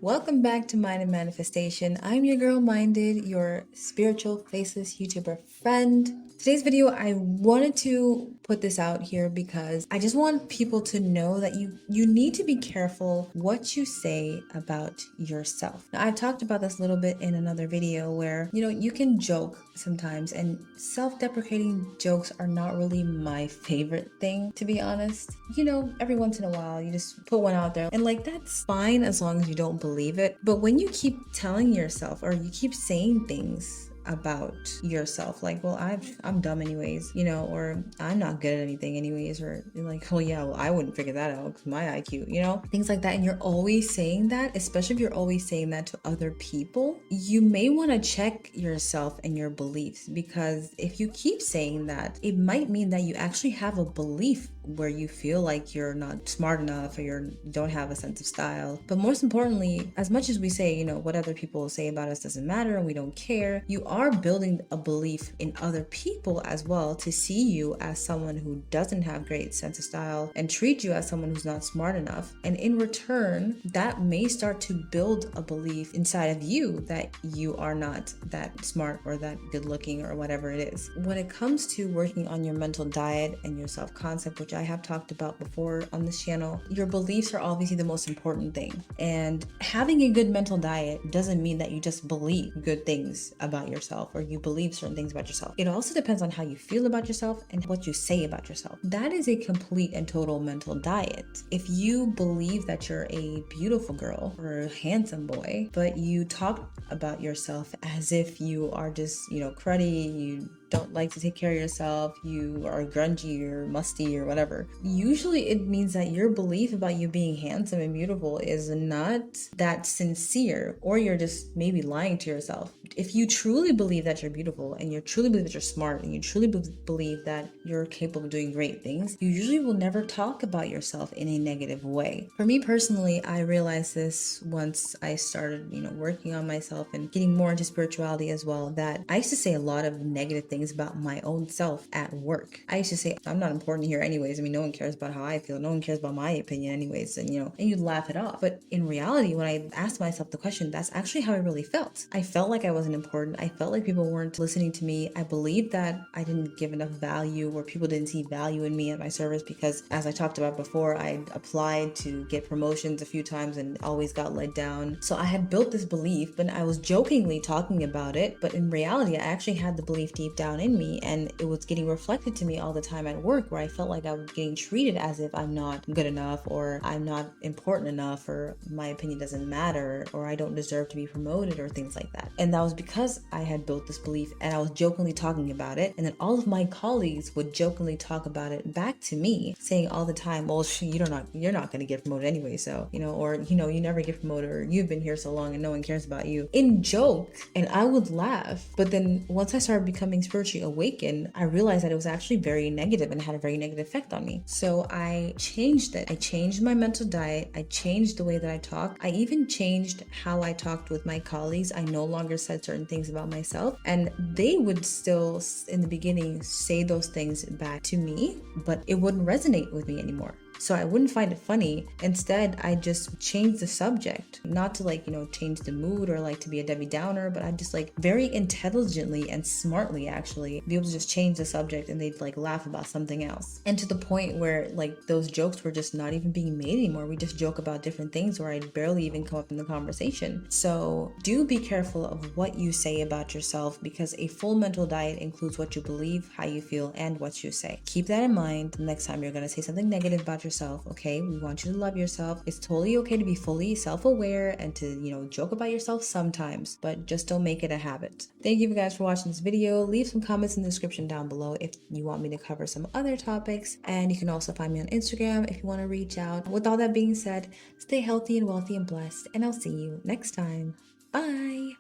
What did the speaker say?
Welcome back to Mind and Manifestation. I'm your girl Minded, your spiritual faceless YouTuber friend. Today's video, I wanted to put this out here because I just want people to know that you need to be careful what you say about yourself. Now, I've talked about this a little bit in another video where, you can joke sometimes, and self-deprecating jokes are not really my favorite thing, to be honest. Every once in a while, you just put one out there, and that's fine as long as you don't believe it. But when you keep telling yourself or you keep saying things about yourself well, I'm dumb anyways, or I'm not good at anything anyways, or I wouldn't figure that out because my IQ, things like that, and you're always saying that, especially if you're always saying that to other people, you may want to check yourself and your beliefs, because if you keep saying that, it might mean that you actually have a belief where you feel like you're not smart enough or you don't have a sense of style. But most importantly, as much as we say, what other people say about us doesn't matter and we don't care, you are building a belief in other people as well to see you as someone who doesn't have great sense of style and treat you as someone who's not smart enough. And in return, that may start to build a belief inside of you that you are not that smart or that good looking or whatever it is. When it comes to working on your mental diet and your self-concept, which I have talked about before on this channel, your beliefs are obviously the most important thing. And having a good mental diet doesn't mean that you just believe good things about yourself or you believe certain things about yourself. It also depends on how you feel about yourself and what you say about yourself. That is a complete and total mental diet. If you believe that you're a beautiful girl or a handsome boy, but you talk about yourself as if you are just, cruddy, you don't like to take care of yourself, you are grungy or musty or whatever, usually it means that your belief about you being handsome and beautiful is not that sincere, or you're just maybe lying to yourself. If you truly believe that you're beautiful and you truly believe that you're smart and you truly believe that you're capable of doing great things, you usually will never talk about yourself in a negative way. For me personally, I realized this once I started, working on myself and getting more into spirituality as well, that I used to say a lot of negative things about my own self at work. I used to say, I'm not important here anyways. No one cares about how I feel. No one cares about my opinion anyways. And you'd laugh it off. But in reality, when I asked myself the question, that's actually how I really felt. I felt like I wasn't important. I felt like people weren't listening to me. I believed that I didn't give enough value, or people didn't see value in me at my service, because as I talked about before, I applied to get promotions a few times and always got let down. So I had built this belief, but I was jokingly talking about it. But in reality, I actually had the belief deep down in me, and it was getting reflected to me all the time at work, where I felt like I was getting treated as if I'm not good enough, or I'm not important enough, or my opinion doesn't matter, or I don't deserve to be promoted, or things like that. And that was because I had built this belief and I was jokingly talking about it, and then all of my colleagues would jokingly talk about it back to me, saying all the time, well, you're not going to get promoted anyway, so you never get promoted, or you've been here so long and no one cares about you, in joke. And I would laugh. But then once I started becoming spiritually awakened, I realized that it was actually very negative and had a very negative effect on me. So I changed it. I changed my mental diet. I changed the way that I talk. I even changed how I talked with my colleagues. I no longer said certain things about myself, and they would still in the beginning say those things back to me, but it wouldn't resonate with me anymore. So I wouldn't find it funny. Instead, I just changed the subject, not to change the mood or to be a Debbie Downer, but I just very intelligently and smartly actually be able to just change the subject, and they'd laugh about something else. And to the point where those jokes were just not even being made anymore. We just joke about different things where I'd barely even come up in the conversation. So do be careful of what you say about yourself, because a full mental diet includes what you believe, how you feel, and what you say. Keep that in mind the next time you're going to say something negative about yourself, okay? We want you to love yourself. It's totally okay to be fully self-aware and to, joke about yourself sometimes, but just don't make it a habit. Thank you guys for watching this video. Leave some comments in the description down below if you want me to cover some other topics, and you can also find me on Instagram if you want to reach out. With all that being said, stay healthy and wealthy and blessed, and I'll see you next time. Bye!